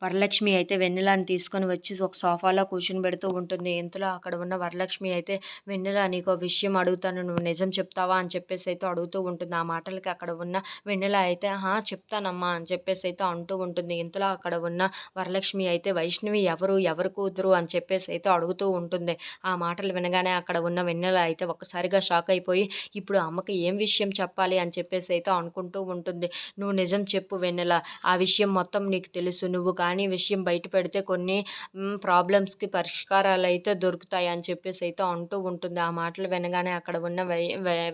వరలక్ష్మి అయితే వెన్నెలని తీసుకొని వచ్చి ఒక సోఫాలో కూర్చొనిబెడుతూ ఉంటుంది. ఇంతలో అక్కడ ఉన్న వరలక్ష్మి అయితే, "వెన్నెల నీకో విషయం అడుగుతాను. నువ్వు నిజం చెప్తావా?" అని చెప్పేసైతే అడుగుతూ ఉంటుంది. ఆ మాటలకి అక్కడ ఉన్న వెన్నెల అయితే, "ఆ! చెప్తానమ్మా" అని చెప్పేసైతే అంటూ ఉంటుంది. ఇంతలో అక్కడ ఉన్న వరలక్ష్మి అయితే, "వైష్ణవి ఎవరు? ఎవరి కూతురు?" అని చెప్పేసైతే అడుగుతూ ఉంటుంది. ఆ మాటలు వినగానే అక్కడ ఉన్న వెన్నెల అయితే ఒక్కసారిగా షాక్ అయిపోయి, ఇప్పుడు అమ్మకి ఏం విషయం చెప్పాలి అని చెప్పేసైతే అనుకుంటూ ఉంటుంది. "నువ్వు నిజం చెప్పు వెన్నెల. ఆ విషయం మొత్తం నీకు తెలుసు. నువ్వు కానీ విషయం బయట పెడితే కొన్ని ప్రాబ్లమ్స్‌కి పరిష్కారాలైతే దొరుకుతాయి" అని చెప్పేసైతే అంటూ ఉంటుంది. ఆ మాటలు వినగానే అక్కడ ఉన్న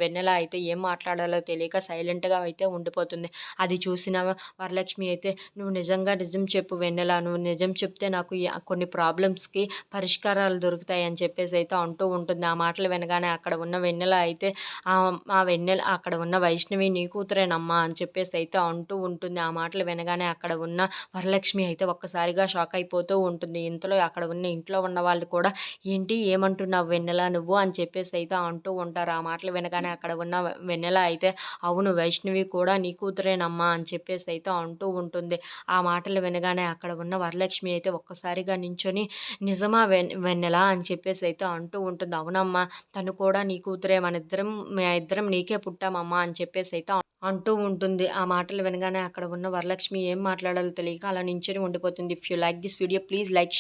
వెన్నెల అయితే ఏం మాట్లాడాలో తెలియక సైలెంట్‌గా అయితే ఉండిపోతుంది. అది చూసిన వరలక్ష్మి అయితే, "నువ్వు నిజంగా నిజం చెప్పు వెన్నెల. నువ్వు నిజం చెప్తే నాకు కొన్ని ప్రాబ్లమ్స్‌కి పరిష్కారాలు దొరుకుతాయి" అని చెప్పేసైతే అంటూ ఉంటుంది. ఆ మాటలు వినగానే అక్కడ ఉన్న వెన్నెల అయితే, ఆ వెన్నెల అక్కడ ఉన్న వైష్ణవి నీ కూతురేనమ్మా అని చెప్పేసైతే అంటూ ఉంటుంది. ఆ మాటలు వినగానే అక్కడ ఉన్న వరలక్ష్మి అయితే ఒక్కసారిగా షాక్ అయిపోతూ ఉంటుంది. ఇంతలో అక్కడ ఉన్న ఇంట్లో ఉన్న వాళ్ళు కూడా, "ఏంటి ఏమంటున్నావు వెన్నెల నువ్వు?" అని చెప్పేసైతే అంటూ ఉంటారు. ఆ మాటలు వినగానే అక్కడ ఉన్న వెన్నెల అయితే, "అవును వైష్ణవి కూడా నీ కూతురేనమ్మా" అని చెప్పేసైతే అంటూ ఉంటుంది. ఆ మాటలు వినగానే అక్కడ ఉన్న వరలక్ష్మి అయితే ఒక్కసారిగా నించొని, "నిజమా వెన్నెల" అని చెప్పేసైతే అంటూ ఉంటుంది. "అవునమ్మా! తను కూడా నీ కూతురే. మేమిద్దరం నీకే పుట్టామమ్మా" అని చెప్పేసైతే అంటూ ఉంటుంది. ఆ మాటలు వినగానే అక్కడ ఉన్న వరలక్ష్మి ఏం మాట్లాడాలో తెలియక అలా నించొని ఉండిపోతుంది. If you like this video please like, share